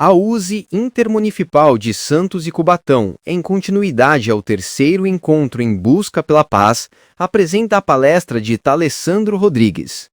A USE Intermunicipal de Santos e Cubatão, em continuidade ao terceiro encontro em busca pela paz, apresenta a palestra de Alessandro Rodrigues.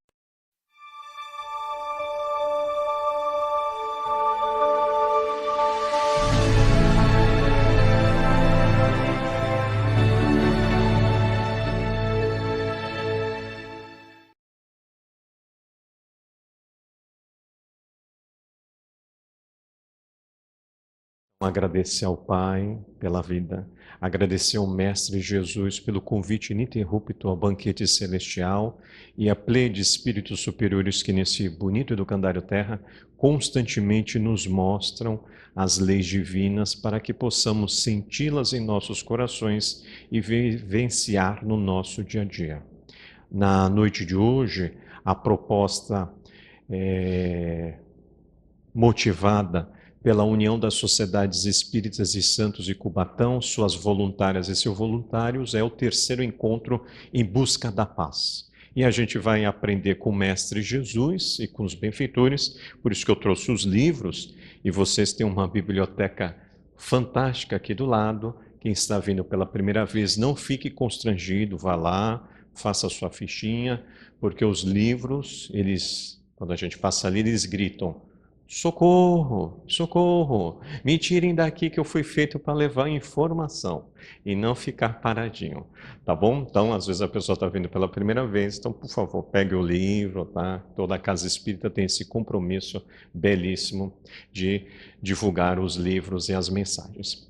Agradecer ao Pai pela vida, agradecer ao Mestre Jesus pelo convite ininterrupto ao banquete celestial e a pleia de espíritos superiores que nesse bonito educandário terra constantemente nos mostram as leis divinas para que possamos senti-las em nossos corações e vivenciar no nosso dia a dia. Na noite de hoje, a proposta motivada pela União das Sociedades Espíritas de Santos e Cubatão, suas voluntárias e seus voluntários, é o terceiro encontro em busca da paz. E a gente vai aprender com o Mestre Jesus e com os benfeitores, por isso que eu trouxe os livros, e vocês têm uma biblioteca fantástica aqui do lado. Quem está vindo pela primeira vez, não fique constrangido, vá lá, faça a sua fichinha, porque os livros, quando a gente passa ali, eles gritam: socorro, socorro, me tirem daqui que eu fui feito para levar informação e não ficar paradinho, tá bom? Então, às vezes a pessoa está vindo pela primeira vez, então, por favor, pegue o livro, tá? Toda a Casa Espírita tem esse compromisso belíssimo de divulgar os livros e as mensagens.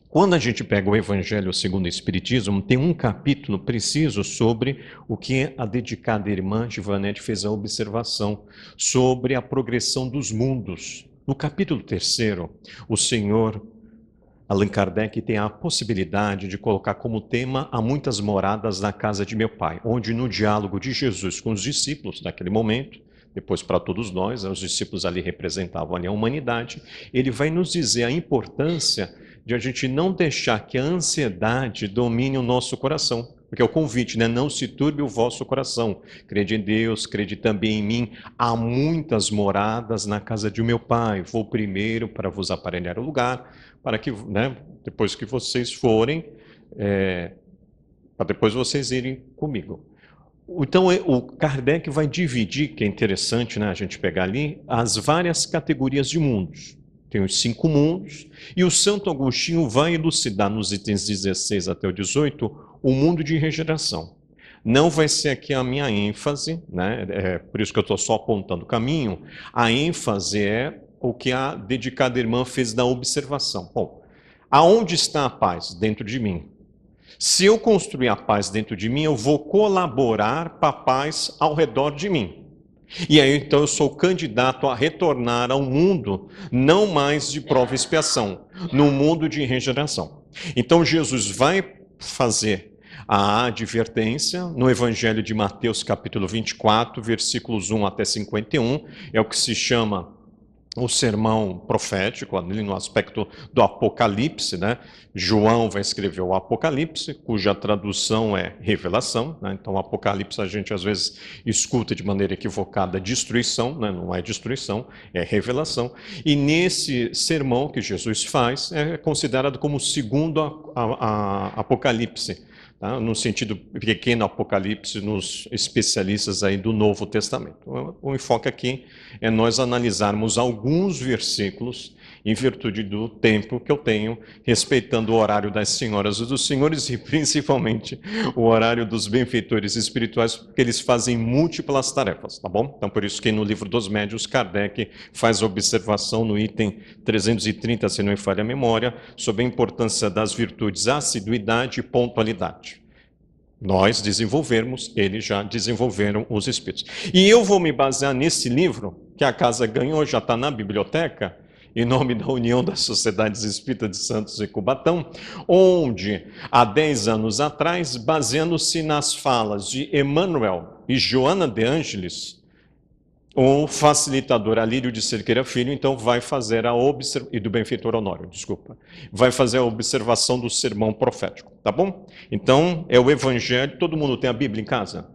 Quando a gente pega o Evangelho segundo o Espiritismo, tem um capítulo preciso sobre o que a dedicada irmã Givanete fez a observação sobre a progressão dos mundos. No capítulo 3º, o senhor Allan Kardec tem a possibilidade de colocar como tema há muitas moradas na casa de meu pai, onde no diálogo de Jesus com os discípulos naquele momento, depois para todos nós, os discípulos ali representavam ali a humanidade, ele vai nos dizer a importância de a gente não deixar que a ansiedade domine o nosso coração. Porque é o convite, né? Não se turbe o vosso coração. Crede em Deus, crede também em mim. Há muitas moradas na casa de meu pai. Vou primeiro para vos aparelhar o lugar, para que, né, depois que vocês forem, para depois vocês irem comigo. Então, o Kardec vai dividir, que é interessante, né, a gente pegar ali, as várias categorias de mundos. Tem os 5 mundos, e o Santo Agostinho vai elucidar nos itens 16 até o 18 o mundo de regeneração. Não vai ser aqui a minha ênfase, né? Por isso que eu estou só apontando o caminho. A ênfase é o que a dedicada irmã fez da observação. Bom, aonde está a paz? Dentro de mim. Se eu construir a paz dentro de mim, eu vou colaborar para a paz ao redor de mim. E aí, então, eu sou candidato a retornar ao mundo, não mais de prova e expiação, no mundo de regeneração. Então, Jesus vai fazer a advertência no Evangelho de Mateus, capítulo 24, versículos 1 até 51, é o que se chama o sermão profético, ali no aspecto do Apocalipse, né? João vai escrever o Apocalipse, cuja tradução é revelação, né? Então, o Apocalipse a gente às vezes escuta de maneira equivocada destruição, né? Não é destruição, é revelação. E nesse sermão que Jesus faz, é considerado como o segundo Apocalipse, tá? No sentido pequeno Apocalipse nos especialistas aí do Novo Testamento. O enfoque aqui é nós analisarmos alguns versículos em virtude do tempo que eu tenho, respeitando o horário das senhoras e dos senhores e principalmente o horário dos benfeitores espirituais, porque eles fazem múltiplas tarefas, tá bom? Então, por isso que no livro dos médiuns, Kardec faz observação no item 330, se não me falha a memória, sobre a importância das virtudes assiduidade e pontualidade. Nós desenvolvermos, eles já desenvolveram os espíritos. E eu vou me basear nesse livro, que a casa ganhou, já está na biblioteca, em nome da União das Sociedades Espíritas de Santos e Cubatão, onde, há 10 anos atrás, baseando-se nas falas de Emmanuel e Joana de Ângeles, o facilitador Alírio de Cerqueira Filho, então, vai fazer a observação, e do benfeitor Honório, desculpa, vai fazer a observação do sermão profético, tá bom? Então, é o Evangelho, todo mundo tem a Bíblia em casa?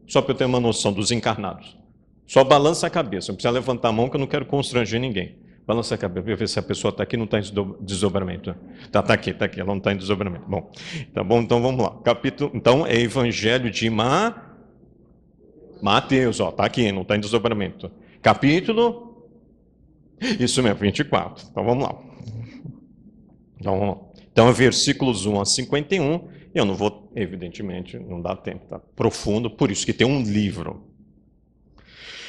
Só para eu ter uma noção dos encarnados. Só balança a cabeça, não precisa levantar a mão que eu não quero constranger ninguém. Balança a cabeça, ver se a pessoa está aqui, não está em desdobramento. Está aqui, ela não está em desdobramento. Bom, então vamos lá. Então é Evangelho de Mateus, está aqui, não está em desdobramento. Capítulo, isso mesmo, 24. Então vamos lá. Então é versículos 1 a 51. Eu não vou, evidentemente, não dá tempo, tá profundo, por isso que tem um livro.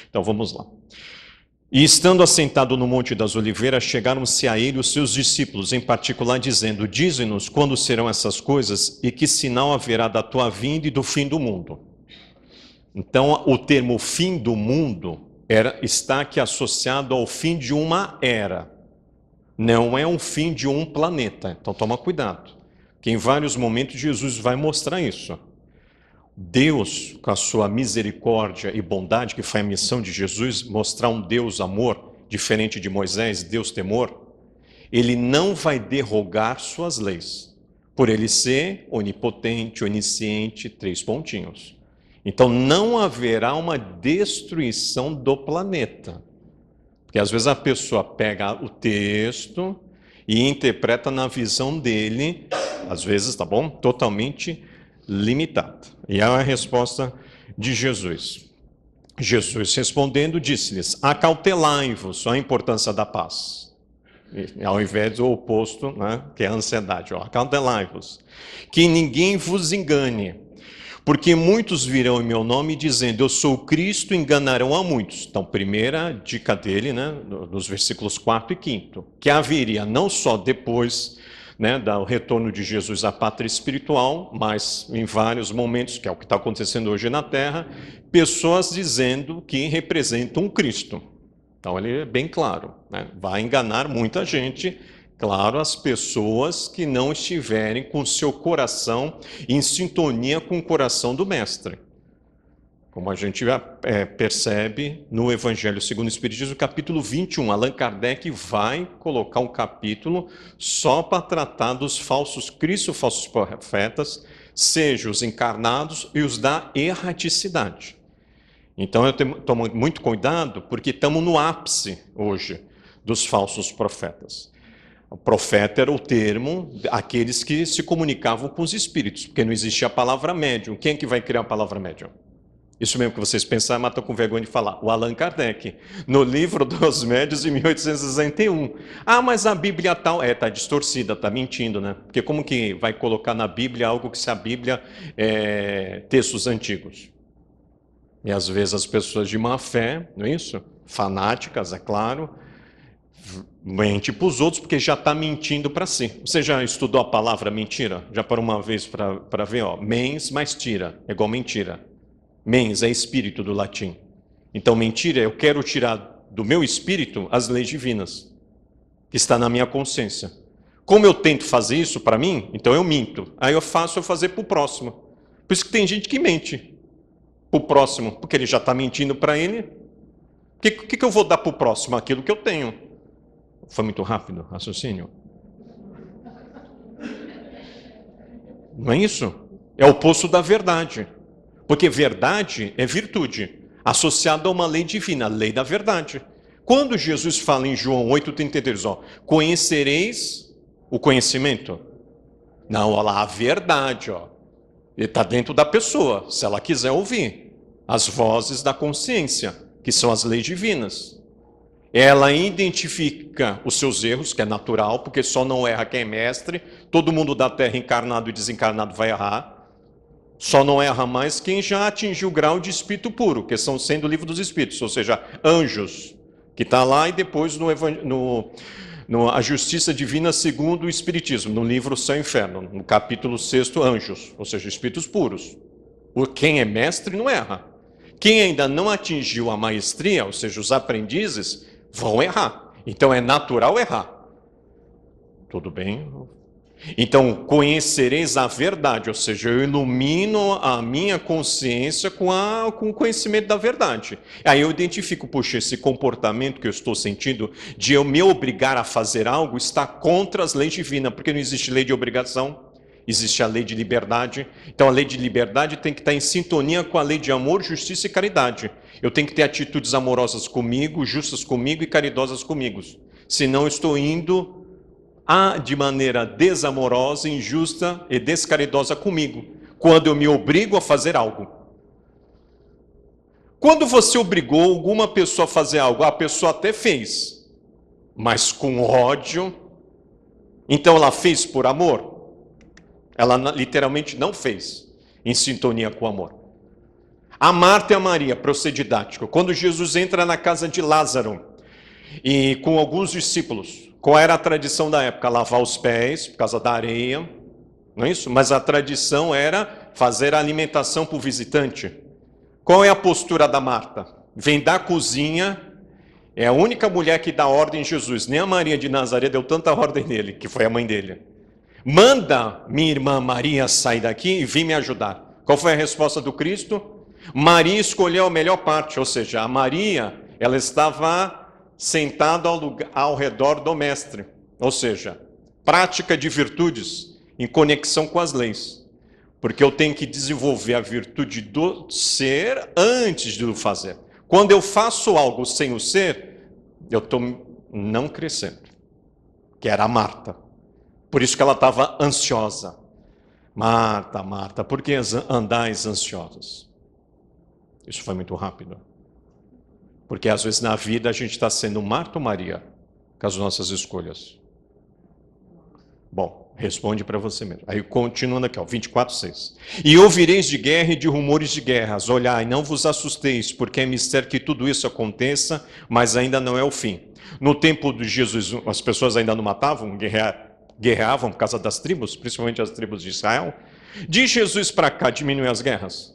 Então vamos lá. E estando assentado no Monte das Oliveiras, chegaram-se a ele os seus discípulos, em particular, dizendo: Dize-nos quando serão essas coisas e que sinal haverá da tua vinda e do fim do mundo. Então, o termo fim do mundo está aqui associado ao fim de uma era. Não é um fim de um planeta. Então, toma cuidado, que em vários momentos Jesus vai mostrar isso. Deus, com a sua misericórdia e bondade, que foi a missão de Jesus, mostrar um Deus amor, diferente de Moisés, Deus temor, ele não vai derrogar suas leis, por ele ser onipotente, onisciente, 3 pontinhos. Então não haverá uma destruição do planeta, porque às vezes a pessoa pega o texto e interpreta na visão dele, às vezes, tá bom? Totalmente limitada. E é a resposta de Jesus. Jesus respondendo disse-lhes: acautelai-vos, a importância da paz. E, ao invés do oposto, né, que é a ansiedade. Acautelai-vos, que ninguém vos engane, porque muitos virão em meu nome dizendo: eu sou Cristo, enganarão a muitos. Então, primeira dica dele, né, nos versículos 4 e 5, que haveria não só depois, né, do retorno de Jesus à pátria espiritual, mas em vários momentos, que é o que está acontecendo hoje na Terra, pessoas dizendo que representam Cristo. Então ele é bem claro, né? Vai enganar muita gente, claro, as pessoas que não estiverem com seu coração em sintonia com o coração do Mestre. Como a gente percebe no Evangelho segundo o Espiritismo, capítulo 21, Allan Kardec vai colocar um capítulo só para tratar dos falsos cristos, falsos profetas, sejam os encarnados e os da erraticidade. Então eu tomo muito cuidado, porque estamos no ápice hoje dos falsos profetas. O profeta era o termo aqueles que se comunicavam com os espíritos, porque não existia a palavra médium. Quem é que vai criar a palavra médium? Isso mesmo que vocês pensaram, mas estou com vergonha de falar. O Allan Kardec, no livro dos Médiuns, de 1861. Ah, mas a Bíblia tal... está distorcida, está mentindo, né? Porque como que vai colocar na Bíblia algo que se a Bíblia é textos antigos? E às vezes as pessoas de má fé, não é isso? Fanáticas, é claro, mente para os outros porque já está mentindo para si. Você já estudou a palavra mentira? Já para uma vez para ver, mens mais tira, é igual mentira. Mens é espírito do latim. Então, mentira, eu quero tirar do meu espírito as leis divinas, que está na minha consciência. Como eu tento fazer isso para mim, então eu minto. Aí eu fazer para o próximo. Por isso que tem gente que mente para o próximo, porque ele já está mentindo para ele. O que eu vou dar para o próximo? Aquilo que eu tenho. Foi muito rápido o raciocínio? Não é isso? É o oposto da verdade. Porque verdade é virtude, associada a uma lei divina, a lei da verdade. Quando Jesus fala em João 8,33, conhecereis o conhecimento? Não, olha lá, a verdade, ele está dentro da pessoa, se ela quiser ouvir. As vozes da consciência, que são as leis divinas. Ela identifica os seus erros, que é natural, porque só não erra quem é mestre. Todo mundo da Terra, encarnado e desencarnado, vai errar. Só não erra mais quem já atingiu o grau de espírito puro, que são sendo o livro dos espíritos, ou seja, anjos, que está lá, e depois a justiça divina segundo o espiritismo, no livro Céu e Inferno, no capítulo 6, anjos, ou seja, espíritos puros. Quem é mestre não erra. Quem ainda não atingiu a maestria, ou seja, os aprendizes, vão errar. Então é natural errar. Tudo bem? Então, conhecereis a verdade, ou seja, eu ilumino a minha consciência com o conhecimento da verdade. Aí eu identifico, puxa, esse comportamento que eu estou sentindo de eu me obrigar a fazer algo está contra as leis divinas, porque não existe lei de obrigação, existe a lei de liberdade. Então, a lei de liberdade tem que estar em sintonia com a lei de amor, justiça e caridade. Eu tenho que ter atitudes amorosas comigo, justas comigo e caridosas comigo. senão estou indo de maneira desamorosa, injusta e descaridosa comigo, quando eu me obrigo a fazer algo. Quando você obrigou alguma pessoa a fazer algo, a pessoa até fez, mas com ódio, então ela fez por amor? Ela literalmente não fez em sintonia com o amor. A Marta e a Maria, procedidático. Quando Jesus entra na casa de Lázaro e com alguns discípulos, qual era a tradição da época? Lavar os pés por causa da areia, não é isso? Mas a tradição era fazer a alimentação para o visitante. Qual é a postura da Marta? Vem da cozinha, é a única mulher que dá ordem em Jesus. Nem a Maria de Nazaré deu tanta ordem nele, que foi a mãe dele. Manda minha irmã Maria sair daqui e vir me ajudar. Qual foi a resposta do Cristo? Maria escolheu a melhor parte, ou seja, a Maria, ela estava sentada ao redor do mestre. Ou seja, prática de virtudes em conexão com as leis. Porque eu tenho que desenvolver a virtude do ser antes de o fazer. Quando eu faço algo sem o ser, eu estou não crescendo. Que era a Marta. Por isso que ela estava ansiosa. Marta, Marta, por que andais ansiosos? Isso foi muito rápido. Porque às vezes na vida a gente está sendo Marta ou Maria com as nossas escolhas. Bom, responde para você mesmo. Aí continuando aqui, 24:6. E ouvireis de guerra e de rumores de guerras. Olhai, não vos assusteis, porque é mistério que tudo isso aconteça, mas ainda não é o fim. No tempo de Jesus, as pessoas ainda não matavam, guerreavam por causa das tribos, principalmente as tribos de Israel. De Jesus para cá diminuiu as guerras.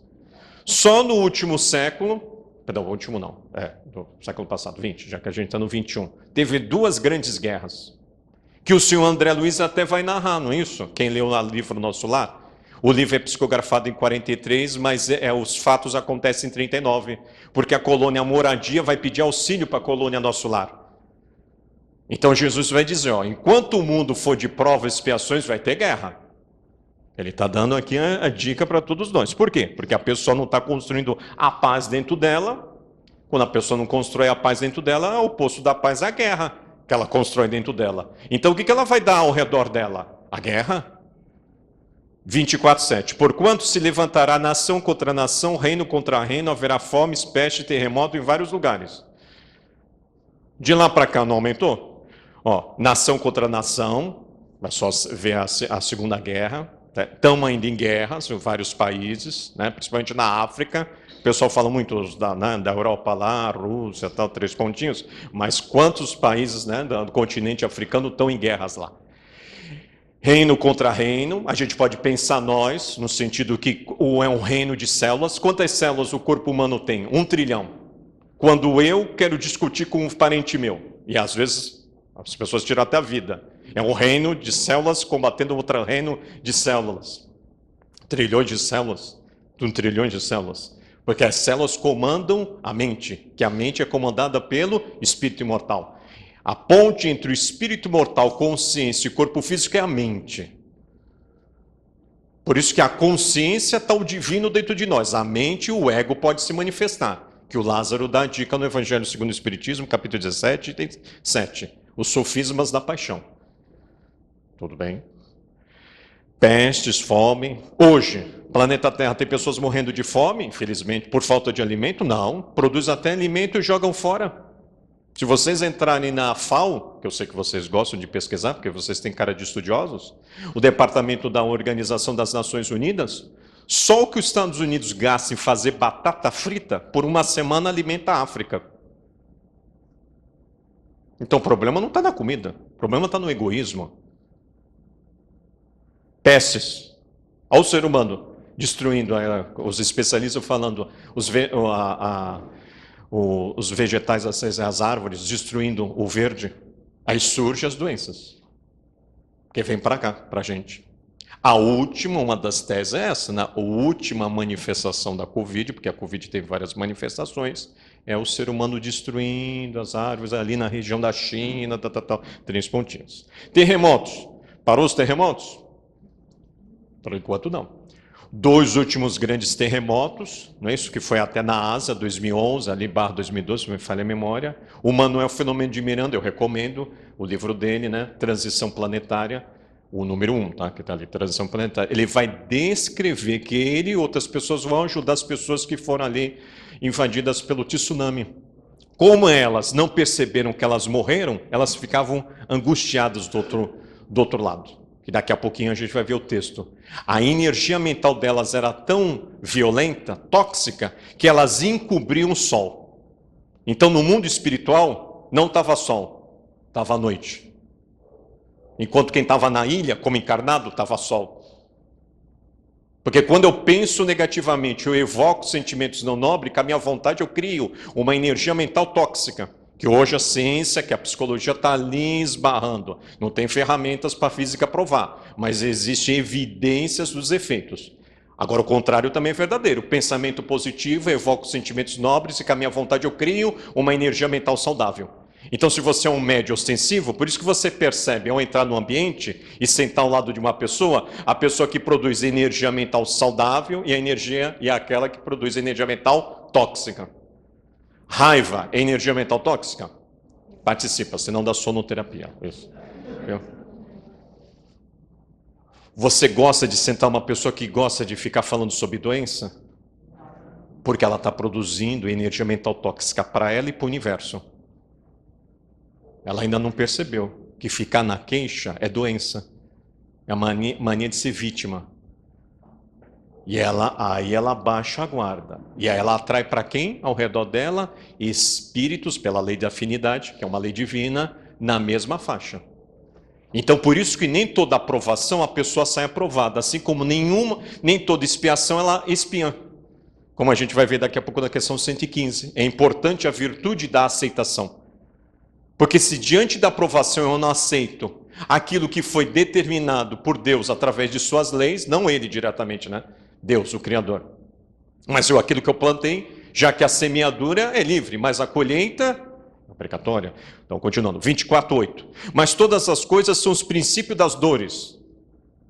Só no último século, perdão, o último não, do século passado, 20, já que a gente está no 21, teve 2 grandes guerras, que o senhor André Luiz até vai narrar, não é isso? Quem leu o livro Nosso Lar? O livro é psicografado em 43, mas os fatos acontecem em 39, porque a colônia Moradia vai pedir auxílio para a colônia Nosso Lar. Então Jesus vai dizer, enquanto o mundo for de provas e expiações, vai ter guerra. Ele está dando aqui a dica para todos nós. Por quê? Porque a pessoa não está construindo a paz dentro dela. Quando a pessoa não constrói a paz dentro dela, é o oposto da paz é a guerra que ela constrói dentro dela. Então o que ela vai dar ao redor dela? A guerra? 24:7. Porquanto se levantará nação contra nação, reino contra reino, haverá fome, peste, terremoto em vários lugares. De lá para cá não aumentou? Nação contra nação, vai só ver a Segunda Guerra. Estamos ainda em guerras em vários países, né? Principalmente na África. O pessoal fala muito da Europa lá, Rússia, tal, 3 pontinhos, mas quantos países, né, do continente africano estão em guerras lá? Reino contra reino, a gente pode pensar nós, no sentido que é um reino de células. Quantas células o corpo humano tem? 1 trilhão. Quando eu quero discutir com um parente meu, e às vezes as pessoas tiram até a vida, é um reino de células combatendo outro reino de células. Trilhões de células, 1 trilhão de células. Porque as células comandam a mente, que a mente é comandada pelo espírito imortal. A ponte entre o espírito mortal, consciência e corpo físico é a mente. Por isso que a consciência está o divino dentro de nós. A mente e o ego pode se manifestar. Que o Lázaro dá a dica no Evangelho segundo o Espiritismo, capítulo 17, item 7. Os sofismas da paixão. Tudo bem? Pestes, fome. Hoje, planeta Terra tem pessoas morrendo de fome, infelizmente, por falta de alimento? Não. Produz até alimento e jogam fora. Se vocês entrarem na FAO, que eu sei que vocês gostam de pesquisar, porque vocês têm cara de estudiosos, o Departamento da Organização das Nações Unidas, só o que os Estados Unidos gastam em fazer batata frita, por uma semana alimenta a África. Então o problema não está na comida, o problema está no egoísmo. Pestes, ao ser humano, destruindo, os especialistas falando, os vegetais, as árvores, destruindo o verde, aí surgem as doenças, que vem para cá, para a gente. A última, uma das teses é essa, né? A última manifestação da Covid, porque a Covid teve várias manifestações, é o ser humano destruindo as árvores ali na região da China, 3 pontinhos. Terremotos. Parou os terremotos? Por enquanto não. 2 últimos grandes terremotos, não é isso? Que foi até na Ásia, 2011, ali /2012, se me falha a memória. O Manuel Filomeno de Miranda, eu recomendo, o livro dele, né? Transição Planetária, o número 1, tá? Que está ali, Transição Planetária. Ele vai descrever que ele e outras pessoas vão ajudar as pessoas que foram ali invadidas pelo tsunami. Como elas não perceberam que elas morreram, elas ficavam angustiadas do outro lado. E daqui a pouquinho a gente vai ver o texto. A energia mental delas era tão violenta, tóxica, que elas encobriam o sol. Então, no mundo espiritual, não estava sol, estava noite. Enquanto quem estava na ilha, como encarnado, estava sol. Porque quando eu penso negativamente, eu evoco sentimentos não nobres, com a minha vontade eu crio uma energia mental tóxica. Que hoje a ciência, que a psicologia está ali esbarrando. Não tem ferramentas para a física provar, mas existem evidências dos efeitos. Agora, o contrário também é verdadeiro. Pensamento positivo, eu evoco sentimentos nobres e com a minha vontade eu crio uma energia mental saudável. Então, se você é um médium ostensivo, por isso que você percebe, ao entrar no ambiente e sentar ao lado de uma pessoa, a pessoa que produz energia mental saudável e a energia e aquela que produz energia mental tóxica. Raiva é energia mental tóxica? Participa, senão dá sonoterapia. Isso. Você gosta de sentar uma pessoa que gosta de ficar falando sobre doença? Porque ela está produzindo energia mental tóxica para ela e para o universo. Ela ainda não percebeu que ficar na queixa é doença. É a mania de ser vítima. E aí ela baixa a guarda. E aí ela atrai para quem? Ao redor dela, espíritos, pela lei da afinidade, que é uma lei divina, na mesma faixa. Então, por isso que nem toda aprovação a pessoa sai aprovada, assim como nem toda expiação ela expia. Como a gente vai ver daqui a pouco na questão 115. É importante a virtude da aceitação. Porque se diante da aprovação eu não aceito aquilo que foi determinado por Deus através de suas leis, não ele diretamente, né? Deus, o Criador. Mas aquilo que eu plantei, já que a semeadura é livre, mas a colheita é obrigatória. Então, continuando, 24:8. Mas todas as coisas são os princípios das dores.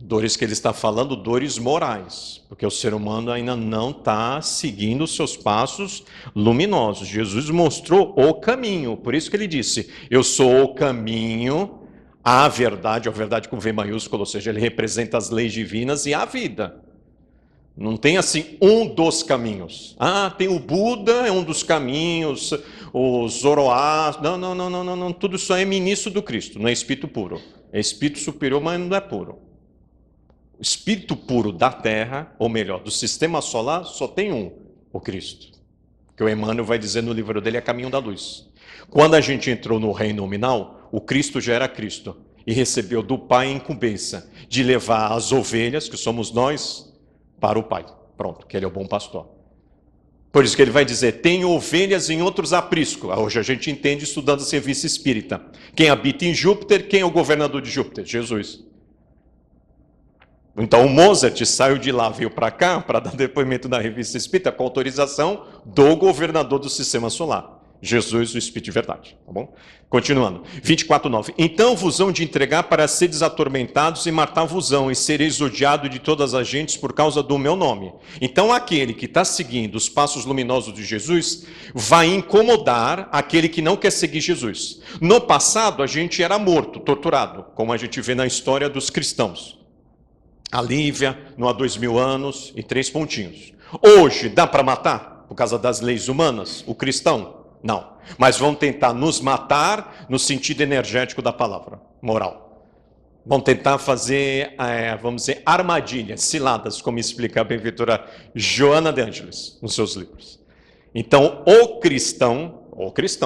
Dores que ele está falando, dores morais. Porque o ser humano ainda não está seguindo os seus passos luminosos. Jesus mostrou o caminho. Por isso que ele disse, eu sou o caminho, a verdade com V maiúsculo, ou seja, ele representa as leis divinas e a vida. Não tem assim um dos caminhos. Ah, tem o Buda, é um dos caminhos, o Zoroastro. Não. Tudo isso é ministro do Cristo, não é espírito puro. É espírito superior, mas não é puro. O espírito puro da Terra, ou melhor, do sistema solar, só tem um, o Cristo. Que o Emmanuel vai dizer no livro dele, é caminho da luz. Quando a gente entrou no reino nominal, o Cristo já era Cristo. E recebeu do Pai a incumbência de levar as ovelhas, que somos nós, para o Pai. Pronto, que ele é o bom pastor. Por isso que ele vai dizer, tem ovelhas em outros apriscos. Hoje a gente entende estudando a serviço espírita. Quem habita em Júpiter, quem é o governador de Júpiter? Jesus. Então o Mozart saiu de lá, veio para cá, para dar depoimento na revista espírita, com autorização do governador do sistema solar. Jesus, o Espírito de verdade, tá bom? Continuando, 24:9. Então vos hão de entregar para seres atormentados e matar-vos-ão, e sereis odiados de todas as gentes por causa do meu nome. Então aquele que está seguindo os passos luminosos de Jesus vai incomodar aquele que não quer seguir Jesus. No passado a gente era morto, torturado, como a gente vê na história dos cristãos. A Lívia, não há 2000 anos e 3 pontinhos. Hoje dá para matar por causa das leis humanas o cristão? Não, mas vão tentar nos matar no sentido energético da palavra, moral. Vão tentar fazer, vamos dizer, armadilhas, ciladas, como explica a benfeitora Joana de Ângeles nos seus livros. Então, o cristão,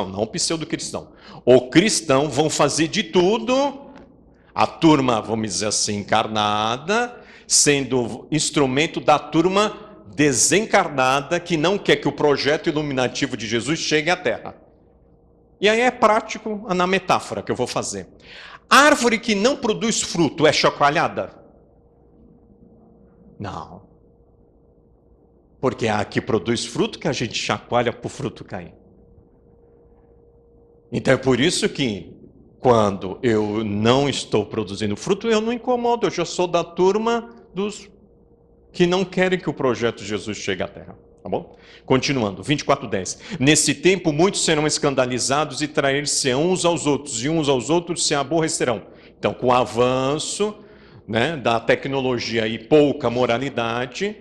não o pseudo-cristão, o cristão vão fazer de tudo, a turma, vamos dizer assim, encarnada, sendo instrumento da turma desencarnada que não quer que o projeto iluminativo de Jesus chegue à Terra. E aí é prático na metáfora que eu vou fazer. Árvore que não produz fruto é chacoalhada? Não. Porque a que produz fruto que a gente chacoalha para o fruto cair. Então é por isso que quando eu não estou produzindo fruto, eu não incomodo, eu já sou da turma dos que não querem que o projeto de Jesus chegue à Terra. Tá bom? Continuando, 24:10. Nesse tempo, muitos serão escandalizados e trair-se-ão uns aos outros, e uns aos outros se aborrecerão. Então, com o avanço, né, da tecnologia e pouca moralidade,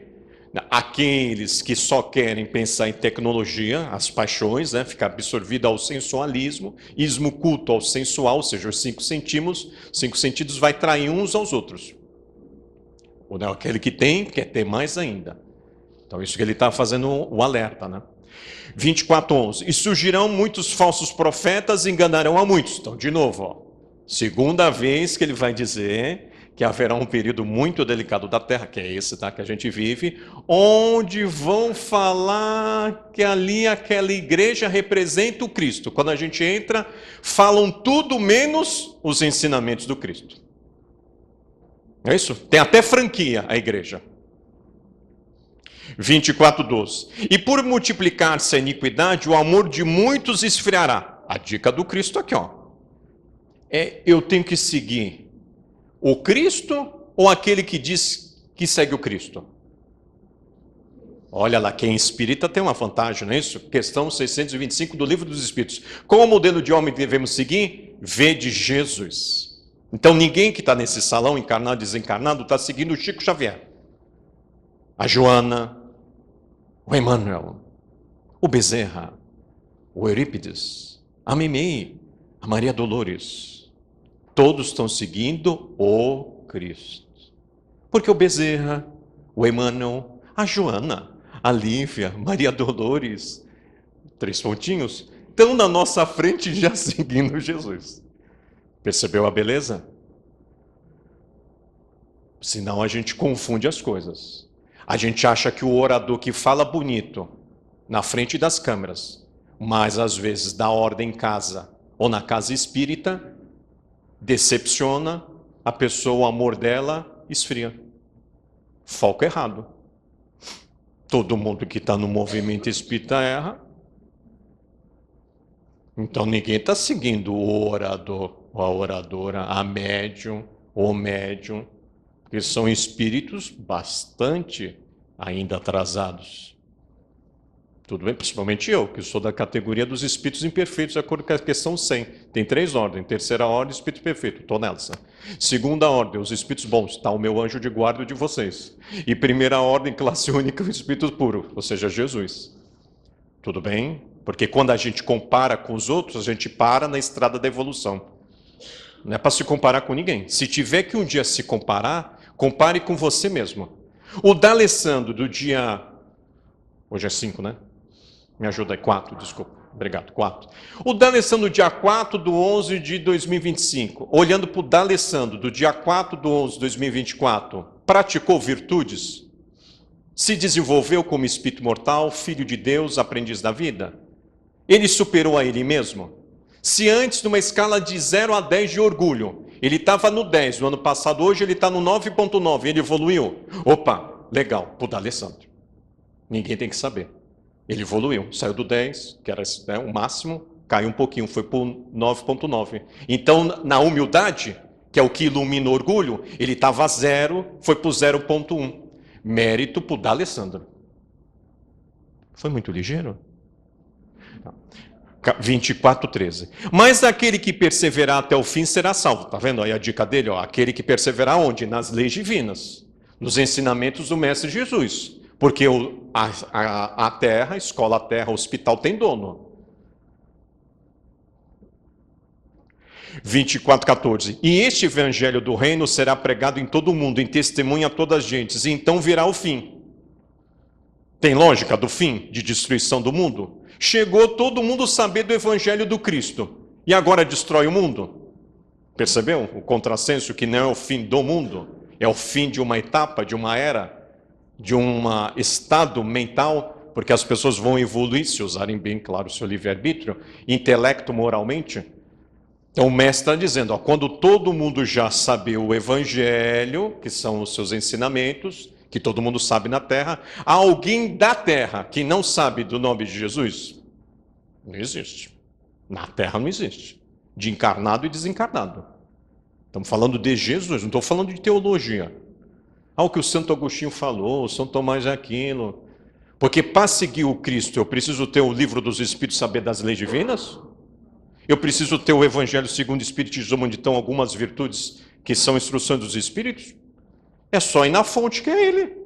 aqueles que só querem pensar em tecnologia, as paixões, né, ficar absorvido ao sensualismo, ismo culto ao sensual, ou seja, os cinco sentidos vai trair uns aos outros. Ou não, aquele que tem, quer ter mais ainda. Então, isso que ele está fazendo o alerta, né? 24:11. E surgirão muitos falsos profetas e enganarão a muitos. Então, de novo, ó, segunda vez que ele vai dizer que haverá um período muito delicado da Terra, que é esse, tá, que a gente vive, onde vão falar que ali aquela igreja representa o Cristo. Quando a gente entra, falam tudo menos os ensinamentos do Cristo. É isso? Tem até franquia a igreja. 24:12. E por multiplicar-se a iniquidade, o amor de muitos esfriará. A dica do Cristo aqui, ó. Eu tenho que seguir o Cristo ou aquele que diz que segue o Cristo? Olha lá, quem é espírita tem uma vantagem, não é isso? Questão 625 do Livro dos Espíritos. Qual o modelo de homem devemos seguir? Vede Jesus. Então ninguém que está nesse salão, encarnado e desencarnado, está seguindo o Chico Xavier, a Joana, o Emmanuel, o Bezerra, o Eurípides, a Mimei, a Maria Dolores. Todos estão seguindo o Cristo. Porque o Bezerra, o Emmanuel, a Joana, a Lívia, Maria Dolores, 3 pontinhos, estão na nossa frente já seguindo Jesus. Percebeu a beleza? Senão a gente confunde as coisas. A gente acha que o orador que fala bonito na frente das câmeras, mas às vezes dá ordem em casa ou na casa espírita, decepciona a pessoa, o amor dela esfria. Foco errado. Todo mundo que está no movimento espírita erra. Então ninguém está seguindo o orador, ou a oradora, a médium, o médium, que são espíritos bastante ainda atrasados. Tudo bem? Principalmente eu, que sou da categoria dos espíritos imperfeitos, de acordo com a questão 100. Tem 3 ordens. Terceira ordem, espírito perfeito. Estou nessa. Segunda ordem, os espíritos bons. Está o meu anjo de guarda de vocês. E primeira ordem, classe única, o espírito puro, ou seja, Jesus. Tudo bem? Porque quando a gente compara com os outros, a gente para na estrada da evolução. Não é para se comparar com ninguém. Se tiver que um dia se comparar, compare com você mesmo. O D'Alessandro do dia... Hoje é 5, né? Me ajuda aí, 4, desculpa. Obrigado, 4. O D'Alessandro do dia 4/11 de 2025, olhando para o D'Alessandro do dia 4/11 de 2024, praticou virtudes? Se desenvolveu como espírito mortal, filho de Deus, aprendiz da vida? Ele superou a ele mesmo? Se antes, numa escala de 0 a 10 de orgulho, ele estava no 10 no ano passado, hoje ele está no 9,9, ele evoluiu? Opa, legal, para o D'Alessandro. Ninguém tem que saber. Ele evoluiu, saiu do 10, que era, né, o máximo, caiu um pouquinho, foi para o 9,9. Então, na humildade, que é o que ilumina o orgulho, ele estava a 0, foi para o 0,1. Mérito para o D'Alessandro. Foi muito ligeiro? 24:13. Mas aquele que perseverar até o fim será salvo. Está vendo aí a dica dele? Ó, aquele que perseverar onde? Nas leis divinas, nos ensinamentos do Mestre Jesus. Porque a terra, a escola, a terra, o hospital tem dono. 24:14. E este evangelho do reino será pregado em todo o mundo, em testemunha a todas as gentes, e então virá o fim. Tem lógica do fim, de destruição do mundo? Chegou todo mundo saber do evangelho do Cristo, e agora destrói o mundo. Percebeu o contrassenso, que não é o fim do mundo, é o fim de uma etapa, de uma era, de um estado mental, porque as pessoas vão evoluir, se usarem bem, claro, o seu livre-arbítrio, intelecto, moralmente. Então o mestre está dizendo, ó, quando todo mundo já saber o evangelho, que são os seus ensinamentos, que todo mundo sabe na Terra, há alguém da Terra que não sabe do nome de Jesus? Não existe. Na Terra não existe. De encarnado e desencarnado. Estamos falando de Jesus, não estou falando de teologia. O que o Santo Agostinho falou, o São Tomás de Aquino. Porque para seguir o Cristo, eu preciso ter o livro dos Espíritos, saber das leis divinas? Eu preciso ter o Evangelho segundo o Espiritismo, onde estão algumas virtudes que são instruções dos Espíritos? É só ir na fonte que é ele.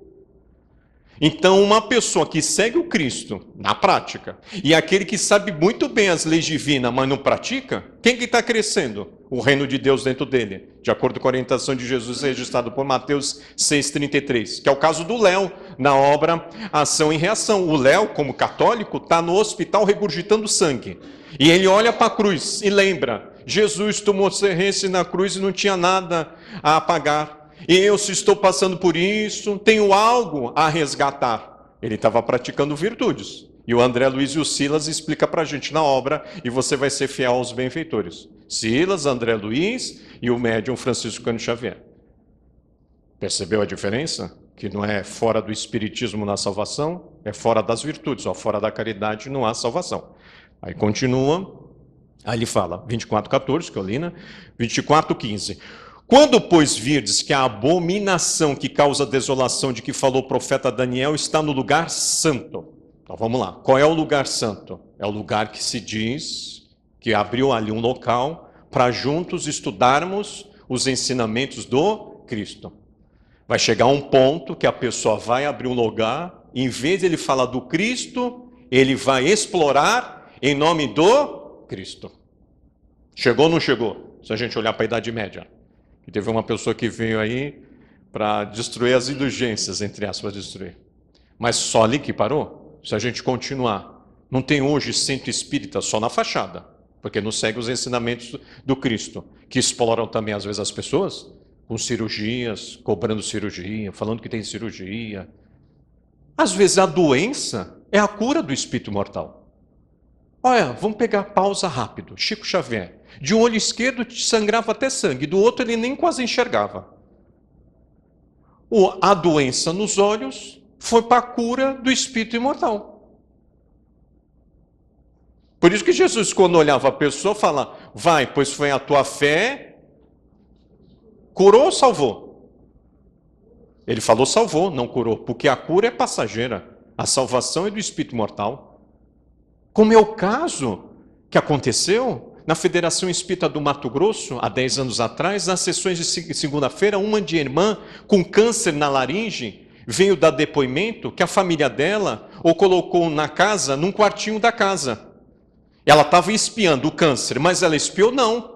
Então, uma pessoa que segue o Cristo na prática, e aquele que sabe muito bem as leis divinas, mas não pratica, quem que está crescendo? O reino de Deus dentro dele, de acordo com a orientação de Jesus registrado por Mateus 6,33, que é o caso do Léo, na obra Ação e Reação. O Léo, como católico, está no hospital regurgitando sangue, e ele olha para a cruz e lembra, Jesus tomou serrência na cruz e não tinha nada a pagar. E eu, se estou passando por isso, tenho algo a resgatar. Ele estava praticando virtudes. E o André Luiz e o Silas explica para a gente na obra, e você vai ser fiel aos benfeitores. Silas, André Luiz e o médium Francisco Cândido Xavier. Percebeu a diferença? Que não é fora do espiritismo na salvação, é fora das virtudes, ó, fora da caridade não há salvação. Aí continua, aí ele fala, 24:14, que eu li, né? 24:15. Quando, pois, virdes que a abominação que causa desolação de que falou o profeta Daniel está no lugar santo. Então vamos lá, qual é o lugar santo? É o lugar que se diz que abriu ali um local para juntos estudarmos os ensinamentos do Cristo. Vai chegar um ponto que a pessoa vai abrir um lugar, em vez de ele falar do Cristo, ele vai explorar em nome do Cristo. Chegou ou não chegou? Se a gente olhar para a Idade Média. E teve uma pessoa que veio aí para destruir as indulgências, entre aspas, destruir. Mas só ali que parou? Se a gente continuar. Não tem hoje centro espírita só na fachada, porque não segue os ensinamentos do Cristo, que exploram também às vezes as pessoas, com cirurgias, cobrando cirurgia, falando que tem cirurgia. Às vezes a doença é a cura do espírito mortal. Olha, vamos pegar pausa rápido. Chico Xavier. De um olho esquerdo sangrava até sangue, do outro ele nem quase enxergava. A doença nos olhos foi para a cura do espírito imortal. Por isso que Jesus, quando olhava a pessoa, fala, vai, pois foi a tua fé, curou ou salvou? Ele falou salvou, não curou, porque a cura é passageira, a salvação é do espírito mortal. Como é o caso que aconteceu na Federação Espírita do Mato Grosso, há 10 anos atrás, nas sessões de segunda-feira, uma de irmã com câncer na laringe veio dar depoimento que a família dela o colocou na casa, num quartinho da casa. Ela estava espiando o câncer, mas ela espiou não.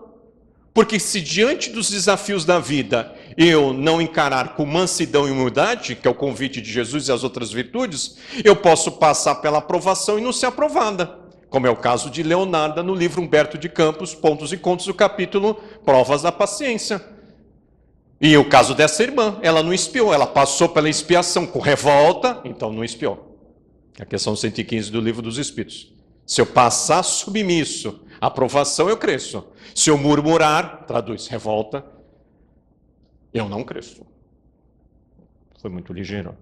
Porque se diante dos desafios da vida eu não encarar com mansidão e humildade, que é o convite de Jesus e as outras virtudes, eu posso passar pela aprovação e não ser aprovada. Como é o caso de Leonarda no livro Humberto de Campos, Pontos e Contos, do capítulo Provas da Paciência. E o caso dessa irmã, ela não espiou, ela passou pela expiação com revolta, então não espiou. A questão 115 do Livro dos Espíritos. Se eu passar submisso, aprovação, eu cresço. Se eu murmurar, traduz revolta, eu não cresço. Foi muito ligeiro.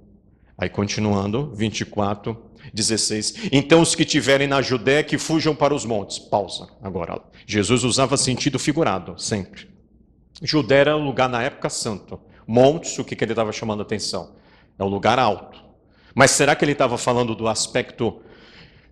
Aí continuando, 24:16. Então os que estiverem na Judéia que fujam para os montes. Pausa. Agora, Jesus usava sentido figurado, sempre. Judéia era um lugar na época santo. Montes, o que ele estava chamando a atenção? É um lugar alto. Mas será que ele estava falando do aspecto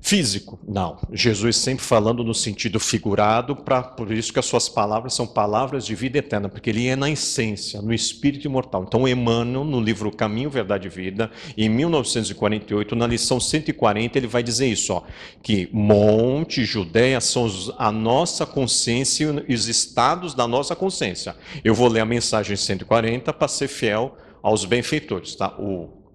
físico? Não. Jesus sempre falando no sentido figurado, por isso que as suas palavras são palavras de vida eterna, porque ele é na essência, no espírito imortal. Então Emmanuel, no livro Caminho, Verdade e Vida, em 1948, na lição 140, ele vai dizer isso, ó, que monte, Judéia são a nossa consciência e os estados da nossa consciência. Eu vou ler a mensagem 140 para ser fiel aos benfeitores, tá? O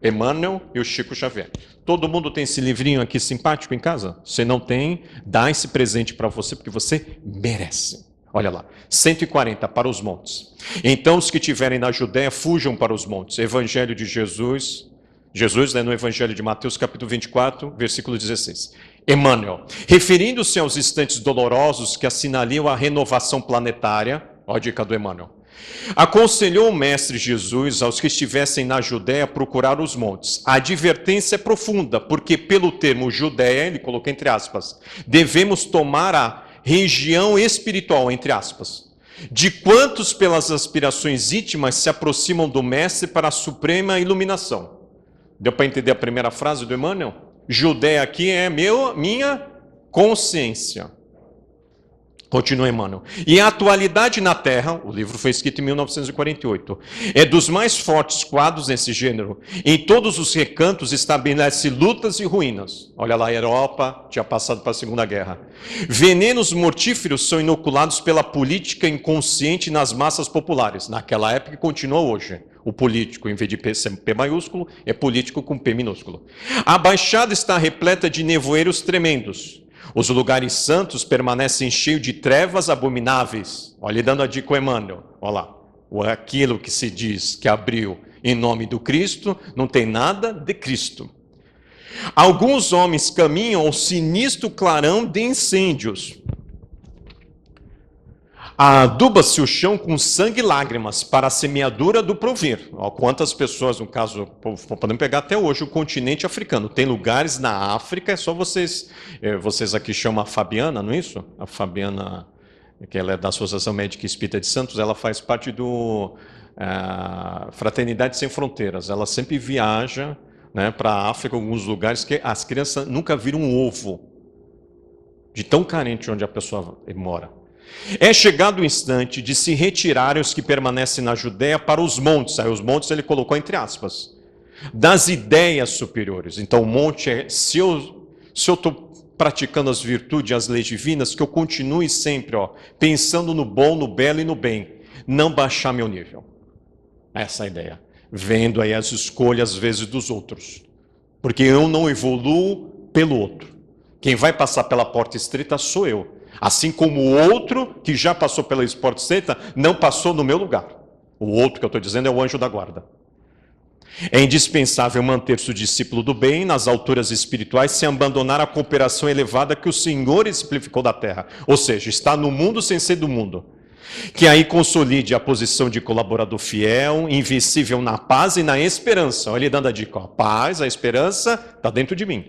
Emmanuel e o Chico Xavier. Todo mundo tem esse livrinho aqui simpático em casa? Se não tem, dá esse presente para você, porque você merece. Olha lá, 140 para os montes. Então os que estiverem na Judéia fujam para os montes. Evangelho de Jesus, no Evangelho de Mateus, capítulo 24, versículo 16. Emmanuel, referindo-se aos instantes dolorosos que assinaliam a renovação planetária, olha a dica do Emmanuel. Aconselhou o Mestre Jesus aos que estivessem na Judéia a procurar os montes. A advertência é profunda, porque pelo termo Judéia, ele colocou entre aspas, devemos tomar a região espiritual, entre aspas, de quantos pelas aspirações íntimas se aproximam do Mestre para a suprema iluminação. Deu para entender a primeira frase do Emmanuel? Judéia aqui é minha consciência. Continua Emmanuel. E a atualidade na Terra, o livro foi escrito em 1948, é dos mais fortes quadros nesse gênero. Em todos os recantos estabelece lutas e ruínas. Olha lá, a Europa tinha passado para a Segunda Guerra. Venenos mortíferos são inoculados pela política inconsciente nas massas populares. Naquela época e continua hoje. O político, em vez de P maiúsculo, é político com P minúsculo. A Baixada está repleta de nevoeiros tremendos. Os lugares santos permanecem cheios de trevas abomináveis. Olha, dando a dica ao Emmanuel. Olha lá. Aquilo que se diz que abriu em nome do Cristo, não tem nada de Cristo. Alguns homens caminham ao sinistro clarão de incêndios. Aduba-se o chão com sangue e lágrimas para a semeadura do provir. Quantas pessoas, no caso, podemos pegar até hoje o continente africano. Tem lugares na África, é só vocês aqui chamam a Fabiana, não é isso? A Fabiana, que ela é da Associação Médica Espírita de Santos, ela faz parte do Fraternidade Sem Fronteiras. Ela sempre viaja, né, para a África, alguns lugares que as crianças nunca viram um ovo, de tão carente onde a pessoa mora. É chegado o instante de se retirarem os que permanecem na Judéia para os montes. Aí os montes ele colocou entre aspas. Das ideias superiores. Então o monte é, se eu estou praticando as virtudes e as leis divinas, que eu continue sempre pensando no bom, no belo e no bem. Não baixar meu nível. Essa é a ideia. Vendo aí as escolhas às vezes dos outros. Porque eu não evoluo pelo outro. Quem vai passar pela porta estreita sou eu. Assim como o outro que já passou pela porta estreita não passou no meu lugar. O outro que eu estou dizendo é o anjo da guarda. É indispensável manter-se o discípulo do bem nas alturas espirituais sem abandonar a cooperação elevada que o Senhor exemplificou da terra. Ou seja, está no mundo sem ser do mundo. Que aí consolide a posição de colaborador fiel, invencível na paz e na esperança. Olha ele dando a dica. A paz, a esperança está dentro de mim.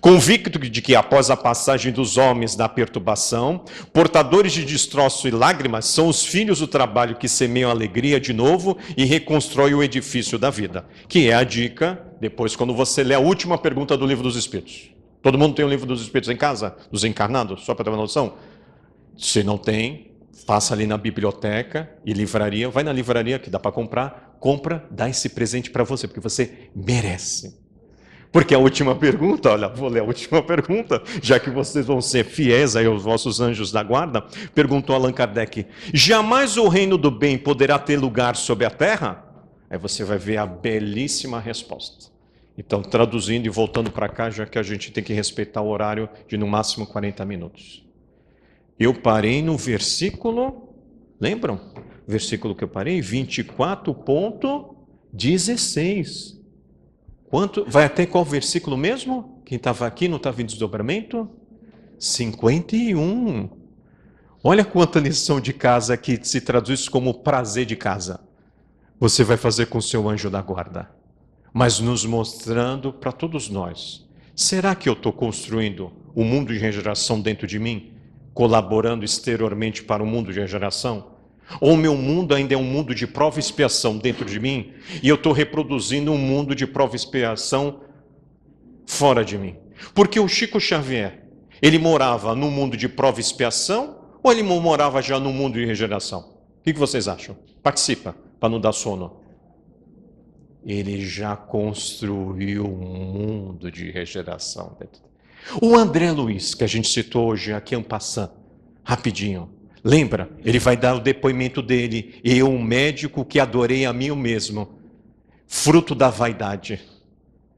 Convicto de que após a passagem dos homens da perturbação, portadores de destroço e lágrimas são os filhos do trabalho que semeiam alegria de novo e reconstrói o edifício da vida. Que é a dica, depois quando você lê a última pergunta do Livro dos Espíritos. Todo mundo tem o Livro dos Espíritos em casa? Dos encarnados? Só para ter uma noção? Se não tem, passa ali na biblioteca e livraria, vai na livraria que dá para comprar, compra, dá esse presente para você, porque você merece. Porque a última pergunta, olha, vou ler a última pergunta, já que vocês vão ser fiéis aí aos vossos anjos da guarda, perguntou Allan Kardec, jamais o reino do bem poderá ter lugar sobre a terra? Aí você vai ver a belíssima resposta. Então, traduzindo e voltando para cá, já que a gente tem que respeitar o horário de no máximo 40 minutos. Eu parei no versículo, lembram? Versículo que eu parei, 24.16. Quanto? Vai até qual versículo mesmo? Quem estava aqui não estava em desdobramento? 51. Olha quanta lição de casa que se traduz como prazer de casa. Você vai fazer com o seu anjo da guarda. Mas nos mostrando para todos nós. Será que eu estou construindo o mundo de regeneração dentro de mim? Colaborando exteriormente para o mundo de regeneração? Ou o meu mundo ainda é um mundo de prova e expiação dentro de mim e eu estou reproduzindo um mundo de prova e expiação fora de mim? Porque o Chico Xavier, ele morava no mundo de prova e expiação ou ele morava já no mundo de regeneração? O que vocês acham? Participa, para não dar sono. Ele já construiu um mundo de regeneração. O André Luiz, que a gente citou hoje aqui em passant, rapidinho. Lembra? Ele vai dar o depoimento dele. Eu, um médico que adorei a mim mesmo. Fruto da vaidade.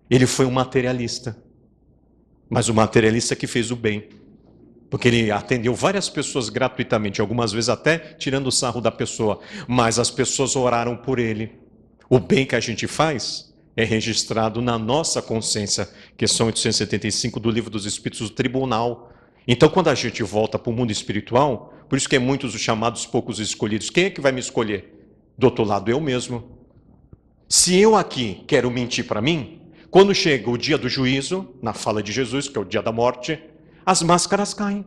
Ele foi um materialista. Mas o materialista que fez o bem. Porque ele atendeu várias pessoas gratuitamente. Algumas vezes até tirando o sarro da pessoa. Mas as pessoas oraram por ele. O bem que a gente faz é registrado na nossa consciência. Questão 875 do Livro dos Espíritos do Tribunal. Então, quando a gente volta para o mundo espiritual, por isso que é muitos os chamados poucos escolhidos. Quem é que vai me escolher? Do outro lado, eu mesmo. Se eu aqui quero mentir para mim, quando chega o dia do juízo, na fala de Jesus, que é o dia da morte, as máscaras caem.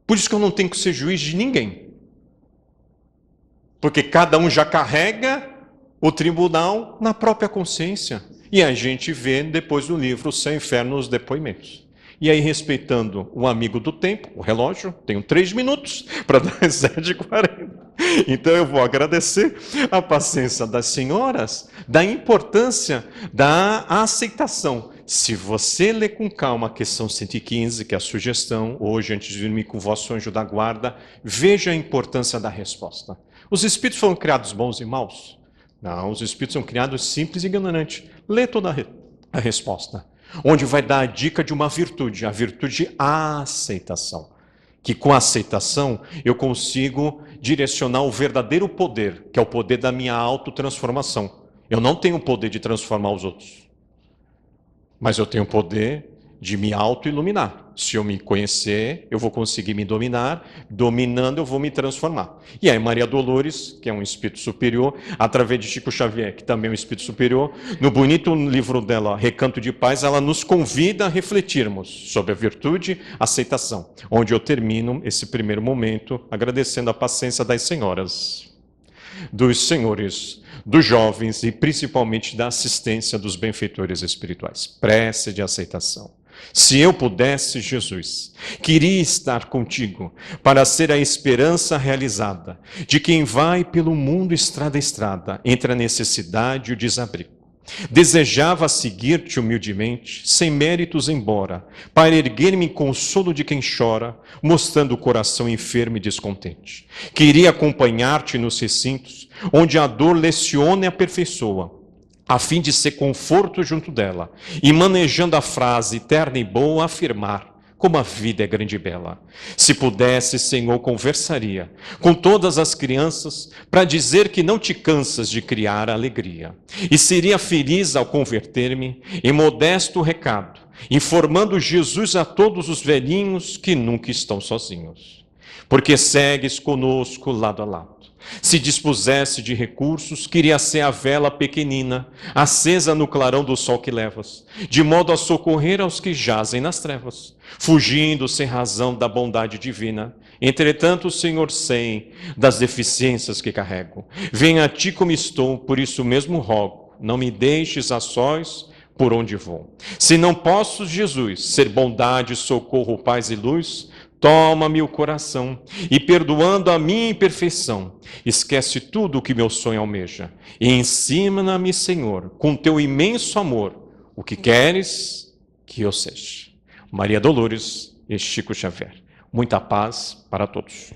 Por isso que eu não tenho que ser juiz de ninguém. Porque cada um já carrega o tribunal na própria consciência. E a gente vê depois no livro O Céu e o Inferno os depoimentos. E aí, respeitando o amigo do tempo, o relógio, tenho 3 minutos para dar 7h40. Então eu vou agradecer a paciência das senhoras, da importância da aceitação. Se você ler com calma a questão 115, que é a sugestão, hoje, antes de dormir com o vosso anjo da guarda, veja a importância da resposta. Os espíritos foram criados bons e maus? Não, os espíritos são criados simples e ignorantes. Lê toda a resposta, onde vai dar a dica de uma virtude, a virtude de aceitação. Que com a aceitação eu consigo direcionar o verdadeiro poder, que é o poder da minha autotransformação. Eu não tenho o poder de transformar os outros, mas eu tenho o poder de me auto-iluminar. Se eu me conhecer, eu vou conseguir me dominar. Dominando, eu vou me transformar. E aí Maria Dolores, que é um espírito superior, através de Chico Xavier, que também é um espírito superior, no bonito livro dela, Recanto de Paz, ela nos convida a refletirmos sobre a virtude, a aceitação, onde eu termino esse primeiro momento agradecendo a paciência das senhoras, dos senhores, dos jovens e principalmente da assistência dos benfeitores espirituais. Prece de aceitação. Se eu pudesse, Jesus, queria estar contigo para ser a esperança realizada de quem vai pelo mundo estrada a estrada, entre a necessidade e o desabrigo. Desejava seguir-te humildemente, sem méritos embora, para erguer-me em consolo de quem chora, mostrando o coração enfermo e descontente. Queria acompanhar-te nos recintos, onde a dor leciona e aperfeiçoa, a fim de ser conforto junto dela, e manejando a frase eterna e boa, afirmar como a vida é grande e bela. Se pudesse, Senhor, conversaria com todas as crianças para dizer que não te cansas de criar alegria. E seria feliz ao converter-me em modesto recado, informando Jesus a todos os velhinhos que nunca estão sozinhos. Porque segues conosco lado a lado. Se dispusesse de recursos, queria ser a vela pequenina, acesa no clarão do sol que levas, de modo a socorrer aos que jazem nas trevas, fugindo sem razão da bondade divina. Entretanto, Senhor, sei das deficiências que carrego. Venha a ti como estou, por isso mesmo rogo, não me deixes a sós por onde vou. Se não posso, Jesus, ser bondade, socorro, paz e luz, toma-me o coração e, perdoando a minha imperfeição, esquece tudo o que meu sonho almeja e ensina-me, Senhor, com teu imenso amor, o que queres que eu seja. Maria Dolores e Chico Xavier. Muita paz para todos.